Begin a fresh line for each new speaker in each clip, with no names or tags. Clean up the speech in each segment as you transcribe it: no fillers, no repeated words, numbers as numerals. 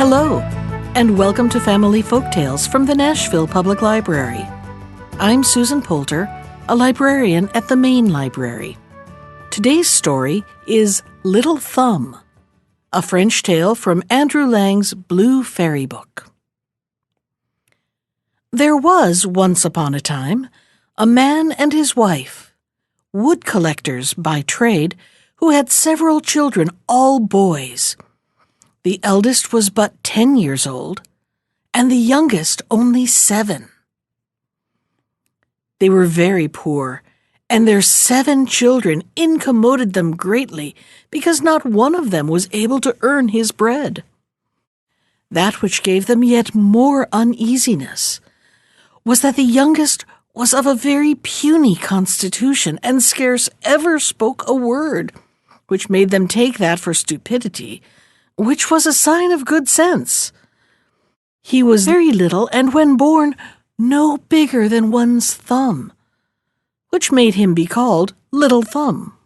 Hello, and welcome to Family Folktales from the Nashville Public Library. I'm Susan Poulter, a librarian at the Main Library. Today's story is Little Thumb, a French tale from Andrew Lang's Blue Fairy Book. There was, once upon a time, a man and his wife, wood collectors by trade, who had several children, all boys. The eldest was but 10 years old, and the youngest only 7. They were very poor, and their 7 children incommoded them greatly because not one of them was able to earn his bread. That which gave them yet more uneasiness was that the youngest was of a very puny constitution and scarce ever spoke a word, which made them take that for stupidity, which was a sign of good sense. He was very little, and when born, no bigger than one's thumb, which made him be called Little Thumb.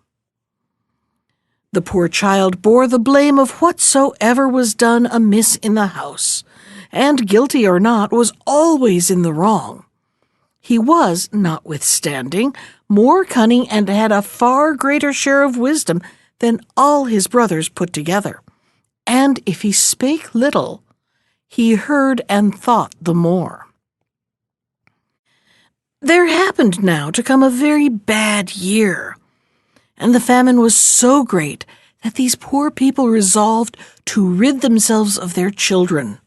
The poor child bore the blame of whatsoever was done amiss in the house, and, guilty or not, was always in the wrong. He was, notwithstanding, more cunning and had a far greater share of wisdom than all his brothers put together. And if he spake little, he heard and thought the more. There happened now to come a very bad year, and the famine was so great that these poor people resolved to rid themselves of their children.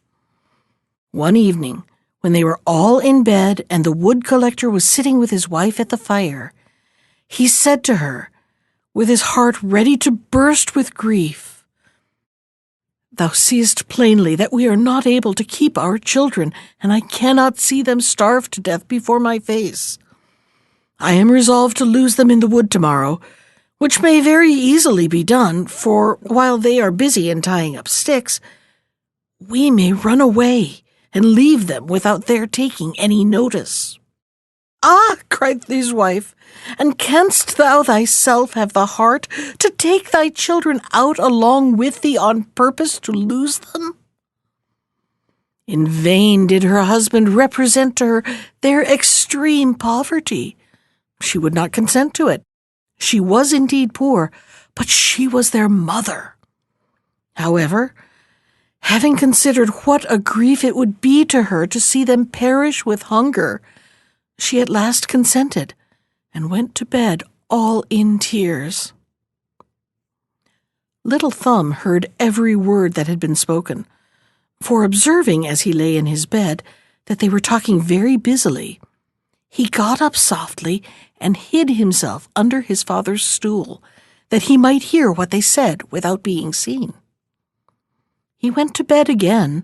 One evening, when they were all in bed and the wood collector was sitting with his wife at the fire, he said to her, with his heart ready to burst with grief, "Thou seest plainly that we are not able to keep our children, and I cannot see them starve to death before my face. I am resolved to lose them in the wood tomorrow, which may very easily be done, for while they are busy in tying up sticks, we may run away and leave them without their taking any notice." "Ah," cried his wife, "and canst thou thyself have the heart to take thy children out along with thee on purpose to lose them?" In vain did her husband represent to her their extreme poverty. She would not consent to it. She was indeed poor, but she was their mother. However, having considered what a grief it would be to her to see them perish with hunger, she at last consented, and went to bed all in tears. Little Thumb heard every word that had been spoken, for observing as he lay in his bed that they were talking very busily, he got up softly and hid himself under his father's stool, that he might hear what they said without being seen. He went to bed again,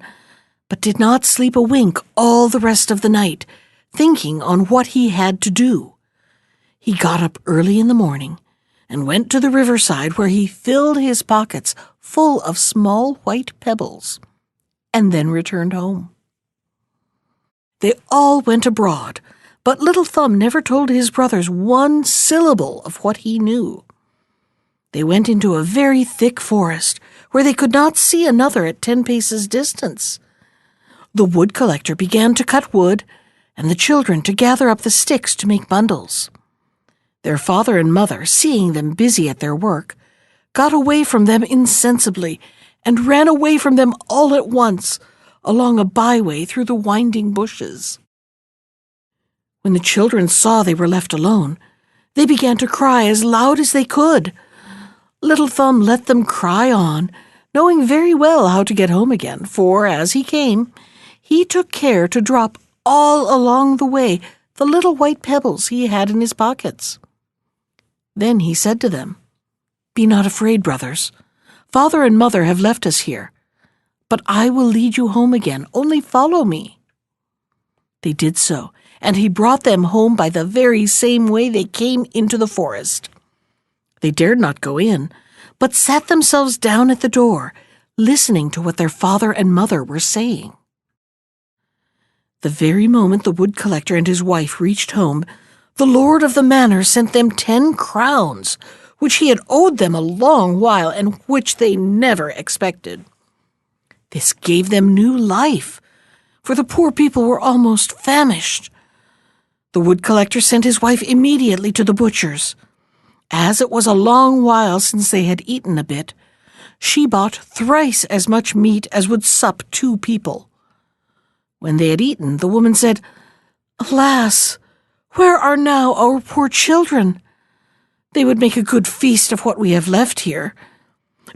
but did not sleep a wink all the rest of the night, thinking on what he had to do. He got up early in the morning and went to the riverside, where he filled his pockets full of small white pebbles, and then returned home. They all went abroad, but Little Thumb never told his brothers one syllable of what he knew. They went into a very thick forest, where they could not see another at 10 paces distance. The wood collector began to cut wood, and the children to gather up the sticks to make bundles. Their father and mother, seeing them busy at their work, got away from them insensibly, and ran away from them all at once, along a byway through the winding bushes. When the children saw they were left alone, they began to cry as loud as they could. Little Thumb let them cry on, knowing very well how to get home again, for, as he came, he took care to drop all along the way the little white pebbles he had in his pockets. Then he said to them, "Be not afraid, brothers. Father and mother have left us here, but I will lead you home again. Only follow me." They did so, and he brought them home by the very same way they came into the forest. They dared not go in, but sat themselves down at the door, listening to what their father and mother were saying. The very moment the wood collector and his wife reached home, the lord of the manor sent them 10 crowns, which he had owed them a long while and which they never expected. This gave them new life, for the poor people were almost famished. The woodcollector sent his wife immediately to the butcher's. As it was a long while since they had eaten a bit, she bought thrice as much meat as would sup 2 people. When they had eaten, the woman said, "Alas, where are now our poor children? They would make a good feast of what we have left here.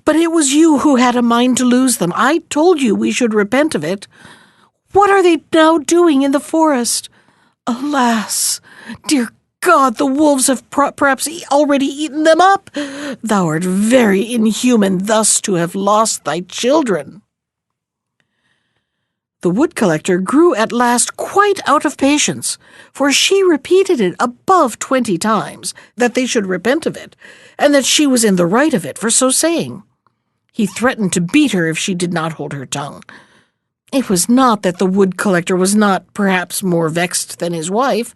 But it was you who had a mind to lose them. I told you we should repent of it. What are they now doing in the forest? Alas, dear God, the wolves have perhaps already eaten them up. Thou art very inhuman thus to have lost thy children." The woodcollector grew at last quite out of patience, for she repeated it above 20 times, that they should repent of it, and that she was in the right of it for so saying. He threatened to beat her if she did not hold her tongue. It was not that the woodcollector was not perhaps more vexed than his wife,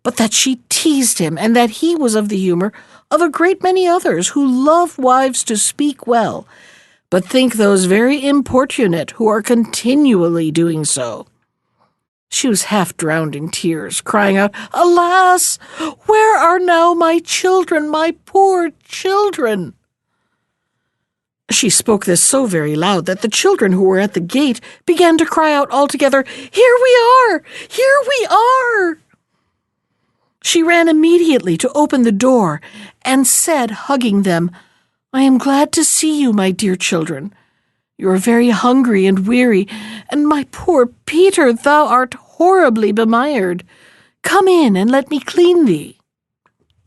but that she teased him, and that he was of the humor of a great many others who love wives to speak well, but think those very importunate who are continually doing so. She was half drowned in tears, crying out, "Alas, where are now my children, my poor children?" She spoke this so very loud that the children who were at the gate began to cry out all together, "Here we are! Here we are!" She ran immediately to open the door and said, hugging them, "I am glad to see you, my dear children. You are very hungry and weary, and my poor Peter, thou art horribly bemired. Come in and let me clean thee."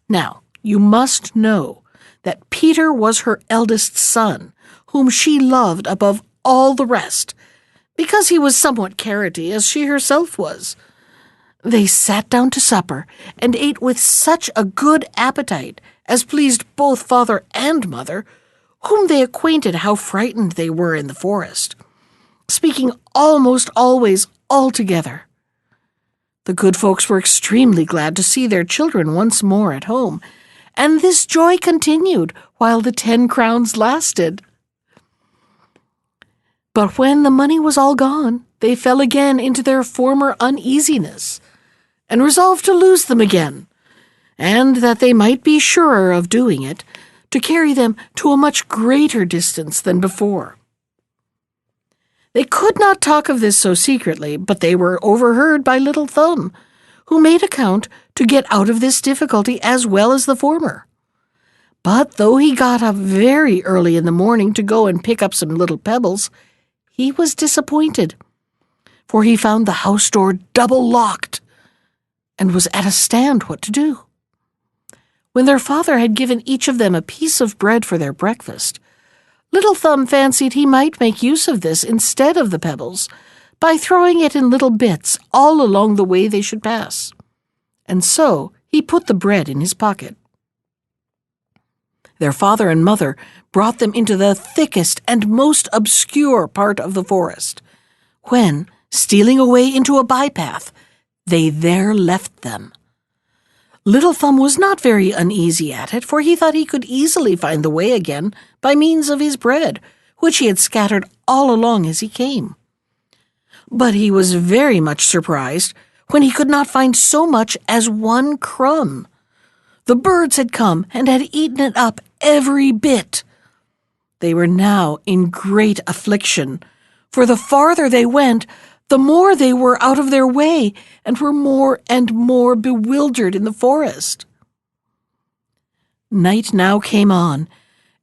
Now, you must know that Peter was her eldest son, whom she loved above all the rest, because he was somewhat carroty, as she herself was. They sat down to supper, and ate with such a good appetite as pleased both father and mother, whom they acquainted how frightened they were in the forest, speaking almost always all together. The good folks were extremely glad to see their children once more at home, and this joy continued while the 10 crowns lasted. But when the money was all gone, they fell again into their former uneasiness, and resolved to lose them again, and that they might be surer of doing it, to carry them to a much greater distance than before. They could not talk of this so secretly, but they were overheard by Little Thumb, who made account to get out of this difficulty as well as the former. But though he got up very early in the morning to go and pick up some little pebbles, he was disappointed, for he found the house door double locked, and was at a stand what to do. When their father had given each of them a piece of bread for their breakfast, Little Thumb fancied he might make use of this instead of the pebbles, by throwing it in little bits all along the way they should pass. And so he put the bread in his pocket. Their father and mother brought them into the thickest and most obscure part of the forest, when, stealing away into a bypath, they there left them. Little Thumb was not very uneasy at it, for he thought he could easily find the way again by means of his bread, which he had scattered all along as he came. But he was very much surprised when he could not find so much as 1 crumb. The birds had come and had eaten it up every bit. They were now in great affliction, for the farther they went, the more they were out of their way, and were more and more bewildered in the forest. Night now came on,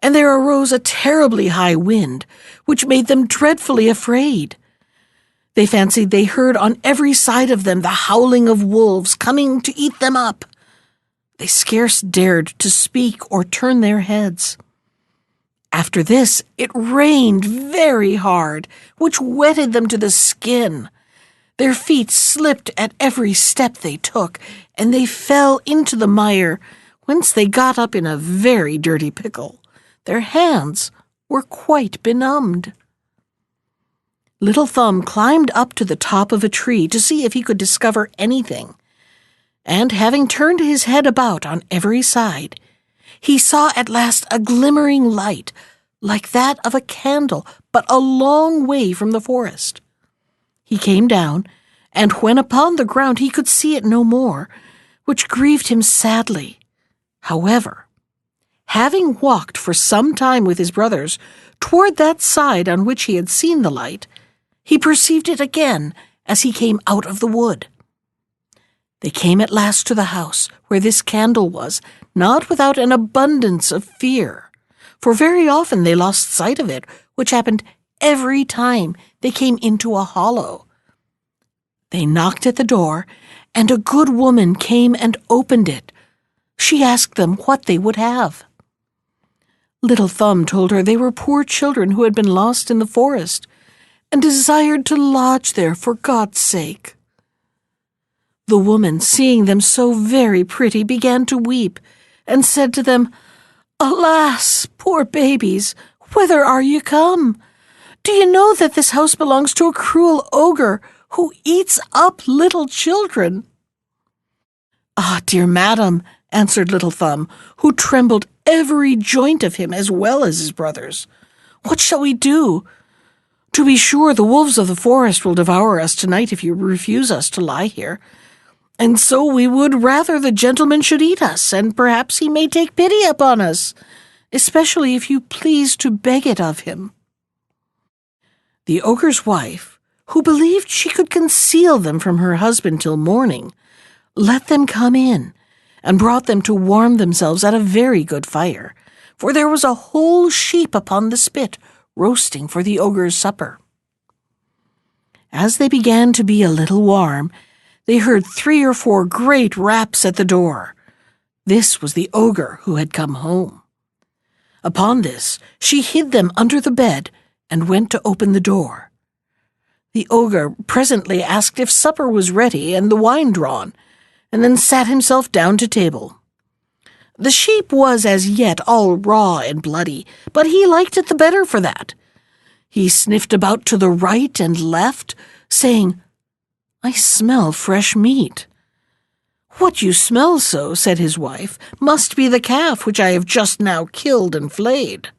and there arose a terribly high wind, which made them dreadfully afraid. They fancied they heard on every side of them the howling of wolves coming to eat them up. They scarce dared to speak or turn their heads. After this, it rained very hard, which wetted them to the skin. Their feet slipped at every step they took, and they fell into the mire, whence they got up in a very dirty pickle. Their hands were quite benumbed. Little Thumb climbed up to the top of a tree to see if he could discover anything, and having turned his head about on every side, he saw at last a glimmering light, like that of a candle but a long way from the forest. He came down, and when upon the ground he could see it no more, which grieved him sadly. However, having walked for some time with his brothers toward that side on which he had seen the light, he perceived it again as he came out of the wood. They came at last to the house where this candle was, not without an abundance of fear, for very often they lost sight of it, which happened every time they came into a hollow. They knocked at the door, and a good woman came and opened it. She asked them what they would have. Little Thumb told her they were poor children who had been lost in the forest, and desired to lodge there for God's sake. The woman, seeing them so very pretty, began to weep, and said to them, "Alas, poor babies, whither are you come? Do you know that this house belongs to a cruel ogre who eats up little children?" "Ah, dear madam," answered Little Thumb, who trembled every joint of him as well as his brothers, "what shall we do? To be sure, the wolves of the forest will devour us tonight if you refuse us to lie here. And so we would rather the gentleman should eat us, and perhaps he may take pity upon us, especially if you please to beg it of him." The ogre's wife, who believed she could conceal them from her husband till morning, let them come in, and brought them to warm themselves at a very good fire, for there was a whole sheep upon the spit, roasting for the ogre's supper. As they began to be a little warm, they heard 3 or 4 great raps at the door. This was the ogre who had come home. Upon this, she hid them under the bed and went to open the door. The ogre presently asked if supper was ready and the wine drawn, and then sat himself down to table. The sheep was as yet all raw and bloody, but he liked it the better for that. He sniffed about to the right and left, saying, "I smell fresh meat." "What you smell so," said his wife, "must be the calf which I have just now killed and flayed."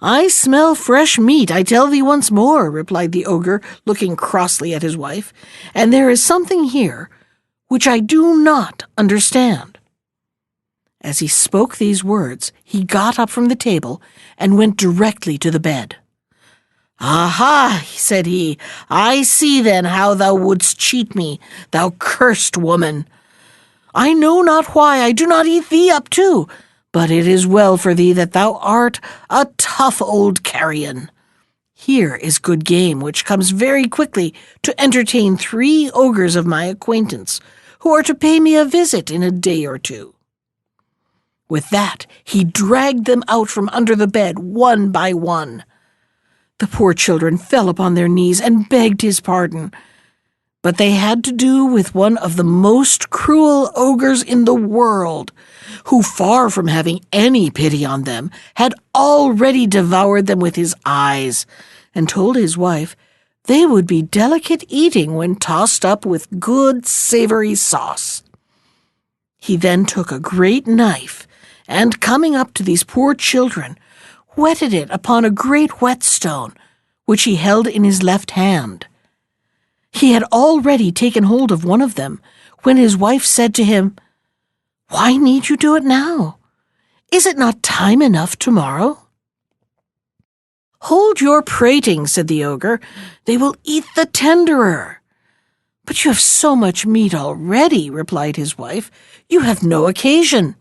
"I smell fresh meat, I tell thee once more," replied the ogre, looking crossly at his wife, "and there is something here which I do not understand." As he spoke these words, he got up from the table and went directly to the bed. "Aha," said he, "I see then how thou wouldst cheat me, thou cursed woman. I know not why I do not eat thee up too, but it is well for thee that thou art a tough old carrion. Here is good game which comes very quickly to entertain 3 ogres of my acquaintance, who are to pay me a visit in a day or 2. With that, he dragged them out from under the bed one by one. The poor children fell upon their knees and begged his pardon, but they had to do with one of the most cruel ogres in the world, who, far from having any pity on them, had already devoured them with his eyes, and told his wife they would be delicate eating when tossed up with good savory sauce. He then took a great knife, and coming up to these poor children, whetted it upon a great whetstone, which he held in his left hand. He had already taken hold of one of them, when his wife said to him, "Why need you do it now? Is it not time enough tomorrow?" "Hold your prating," said the ogre. "They will eat the tenderer." "But you have so much meat already," replied his wife. "You have no occasion.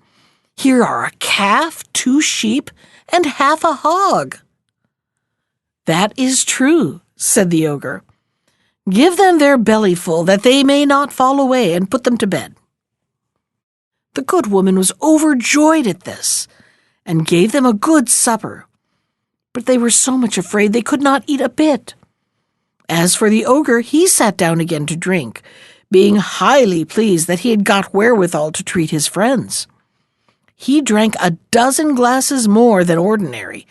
Here are a calf, 2 sheep, and half a hog." "That is true," said the ogre. "Give them their bellyful, that they may not fall away, and put them to bed." The good woman was overjoyed at this, and gave them a good supper, but they were so much afraid they could not eat a bit. As for the ogre, he sat down again to drink, being highly pleased that he had got wherewithal to treat his friends. He drank 12 glasses more than ordinary,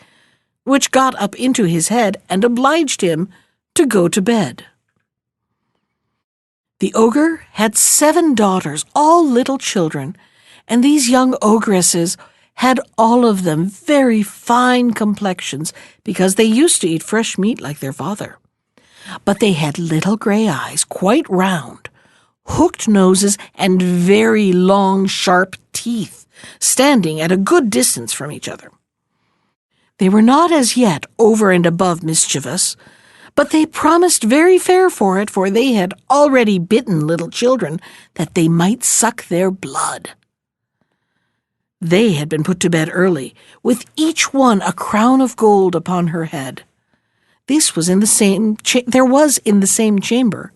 which got up into his head and obliged him to go to bed. The ogre had 7 daughters, all little children, and these young ogresses had all of them very fine complexions because they used to eat fresh meat like their father. But they had little gray eyes, quite round, hooked noses, and very long, sharp teeth, standing at a good distance from each other. They were not as yet over and above mischievous, but they promised very fair for it, for they had already bitten little children that they might suck their blood. They had been put to bed early, with each one a crown of gold upon her head. This was in the same chamber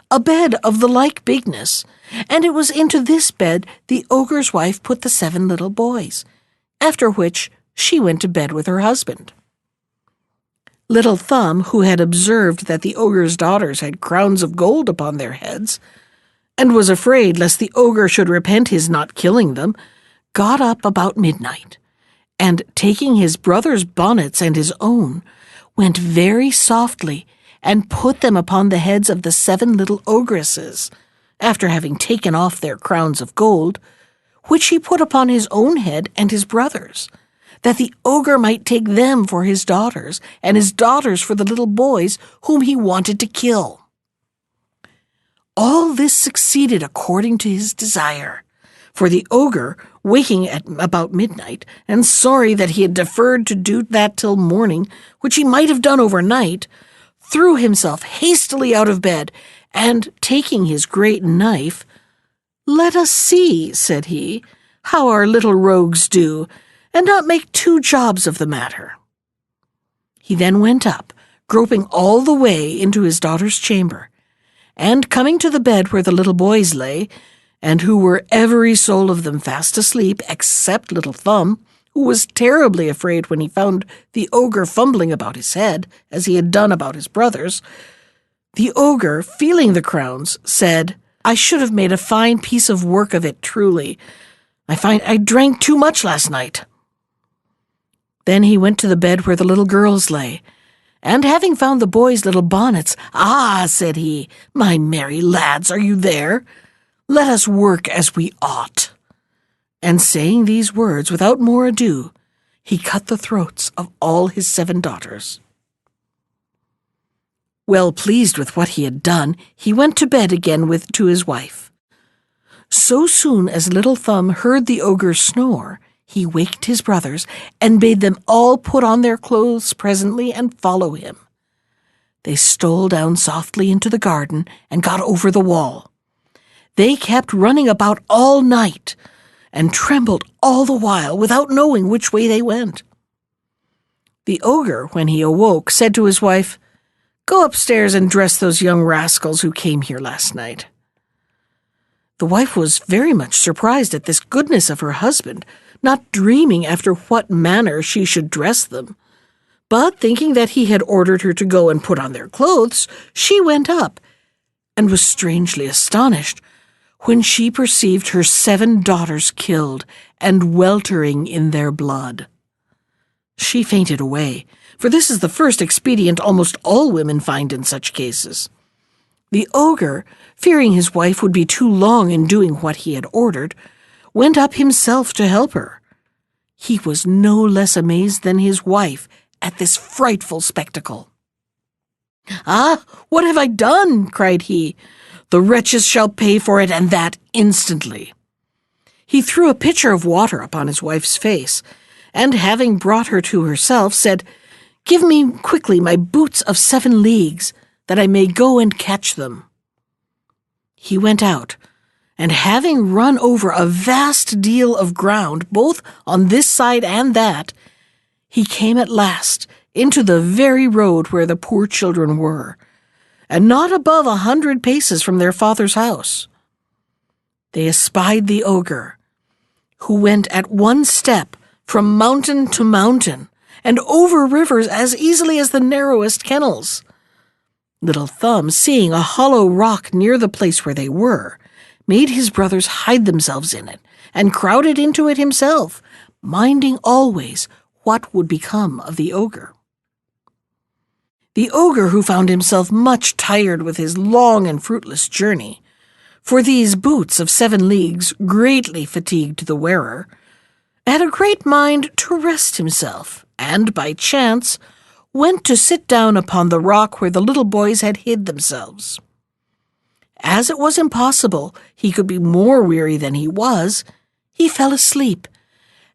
a bed of the like bigness, and it was into this bed the ogre's wife put the 7 little boys, after which she went to bed with her husband. Little Thumb, who had observed that the ogre's daughters had crowns of gold upon their heads, and was afraid lest the ogre should repent his not killing them, got up about midnight, and, taking his brother's bonnets and his own, went very softly and put them upon the heads of the 7 little ogresses, after having taken off their crowns of gold, which he put upon his own head and his brother's, that the ogre might take them for his daughters, and his daughters for the little boys whom he wanted to kill. All this succeeded according to his desire, for the ogre, waking at about midnight, and sorry that he had deferred to do that till morning, which he might have done overnight, threw himself hastily out of bed, and, taking his great knife, "Let us see," said he, "how our little rogues do, and not make 2 jobs of the matter." He then went up, groping all the way into his daughter's chamber, and coming to the bed where the little boys lay, and who were every soul of them fast asleep, except Little Thumb, who was terribly afraid when he found the ogre fumbling about his head, as he had done about his brothers, the ogre, feeling the crowns, said, "I should have made a fine piece of work of it, truly. I find I drank too much last night." Then he went to the bed where the little girls lay, and having found the boys' little bonnets, "Ah," said he, "my merry lads, are you there? Let us work as we ought." And saying these words, without more ado, he cut the throats of all his 7 daughters. Well pleased with what he had done, he went to bed again to his wife. So soon as Little Thumb heard the ogre snore, he waked his brothers, and bade them all put on their clothes presently and follow him. They stole down softly into the garden and got over the wall. They kept running about all night, and trembled all the while without knowing which way they went. The ogre, when he awoke, said to his wife, "Go upstairs and dress those young rascals who came here last night." The wife was very much surprised at this goodness of her husband, not dreaming after what manner she should dress them. But thinking that he had ordered her to go and put on their clothes, she went up, and was strangely astonished when she perceived her 7 daughters killed and weltering in their blood. She fainted away, for this is the first expedient almost all women find in such cases. The ogre, fearing his wife would be too long in doing what he had ordered, went up himself to help her. He was no less amazed than his wife at this frightful spectacle. "Ah, what have I done?" cried he. "The wretches shall pay for it, and that instantly." He threw a pitcher of water upon his wife's face, and having brought her to herself, said, "Give me quickly my boots of 7 leagues, that I may go and catch them." He went out, and having run over a vast deal of ground, both on this side and that, he came at last into the very road where the poor children were, and not above 100 paces from their father's house. They espied the ogre, who went at one step from mountain to mountain, and over rivers as easily as the narrowest kennels. Little Thumb, seeing a hollow rock near the place where they were, made his brothers hide themselves in it, and crowded into it himself, minding always what would become of the ogre. The ogre, who found himself much tired with his long and fruitless journey, for these boots of 7 leagues greatly fatigued the wearer, had a great mind to rest himself, and by chance went to sit down upon the rock where the little boys had hid themselves. As it was impossible he could be more weary than he was, he fell asleep,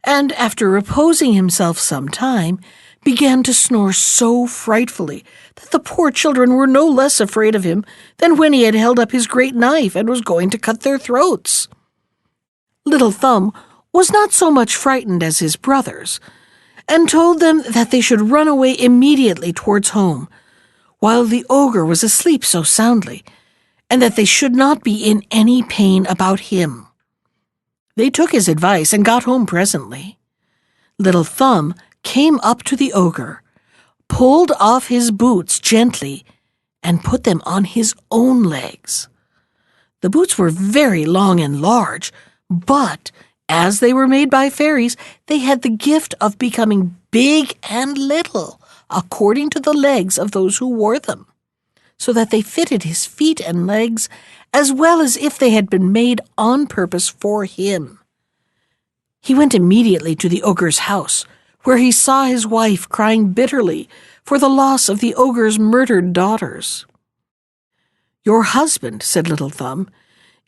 and after reposing himself some time, began to snore so frightfully that the poor children were no less afraid of him than when he had held up his great knife and was going to cut their throats. Little Thumb was not so much frightened as his brothers, and told them that they should run away immediately towards home, while the ogre was asleep so soundly, and that they should not be in any pain about him. They took his advice and got home presently. Little Thumb came up to the ogre, pulled off his boots gently, and put them on his own legs. The boots were very long and large, but as they were made by fairies, they had the gift of becoming big and little, according to the legs of those who wore them, so that they fitted his feet and legs as well as if they had been made on purpose for him. He went immediately to the ogre's house, where he saw his wife crying bitterly for the loss of the ogre's murdered daughters. "Your husband," said Little Thumb,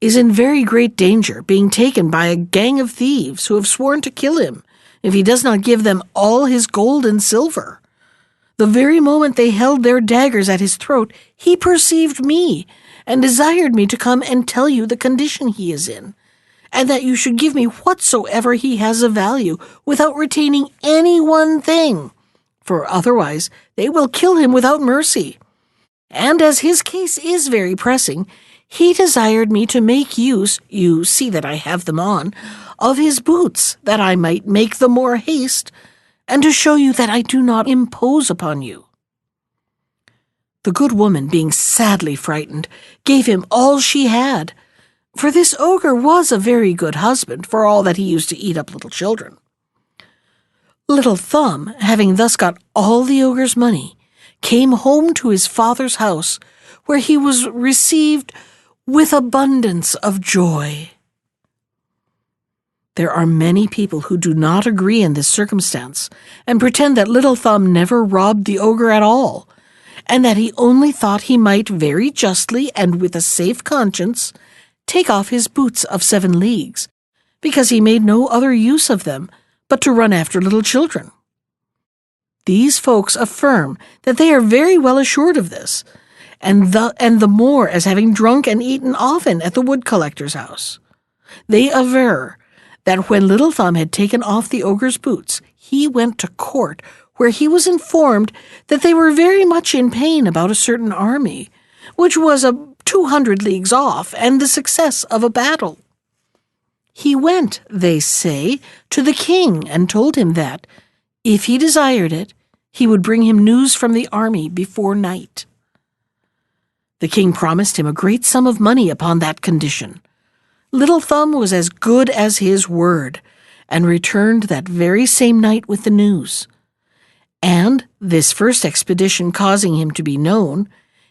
"is in very great danger, being taken by a gang of thieves who have sworn to kill him if he does not give them all his gold and silver. The very moment they held their daggers at his throat, he perceived me and desired me to come and tell you the condition he is in, and that you should give me whatsoever he has of value without retaining any one thing, for otherwise they will kill him without mercy. And as his case is very pressing, he desired me to make use, you see that I have them on, of his boots, that I might make the more haste, and to show you that I do not impose upon you." The good woman, being sadly frightened, gave him all she had, for this ogre was a very good husband, for all that he used to eat up little children. Little Thumb, having thus got all the ogre's money, came home to his father's house, where he was received with abundance of joy. There are many people who do not agree in this circumstance, and pretend that Little Thumb never robbed the ogre at all, and that he only thought he might very justly and with a safe conscience take off his boots of 7 leagues, because he made no other use of them but to run after little children. These folks affirm that they are very well assured of this, and the more as having drunk and eaten often at the woodcollector's house. They aver that when Little Thumb had taken off the ogre's boots, he went to court, where he was informed that they were very much in pain about a certain army, which was 200 leagues off, and the success of a battle. He went, they say, to the king and told him that, if he desired it, he would bring him news from the army before night. The king promised him a great sum of money upon that condition. Little Thumb was as good as his word, and returned that very same night with the news. And, this first expedition causing him to be known,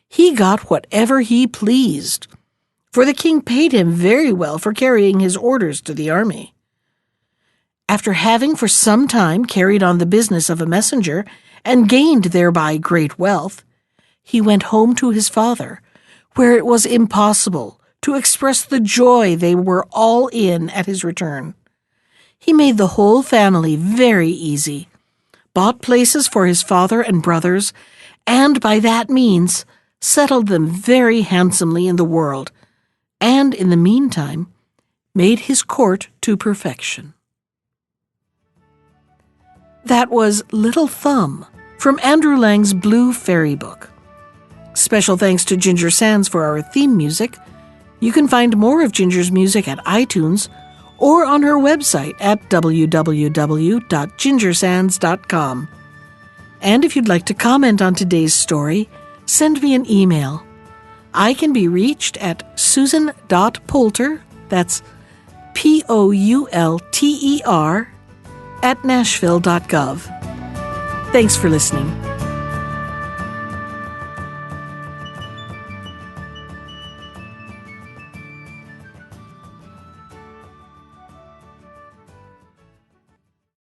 he got whatever he pleased, for the king paid him very well for carrying his orders to the army. After having for some time carried on the business of a messenger, and gained thereby great wealth, he went home to his father, where it was impossible to express the joy they were all in at his return. He made the whole family very easy, bought places for his father and brothers, and by that means settled them very handsomely in the world, and in the meantime made his court to perfection. That was Little Thumb from Andrew Lang's Blue Fairy Book. Special thanks to Ginger Sands for our theme music. You can find more of Ginger's music at iTunes or on her website at www.gingersands.com. And if you'd like to comment on today's story, send me an email. I can be reached at susan.poulter, that's Poulter, @nashville.gov. Thanks for listening.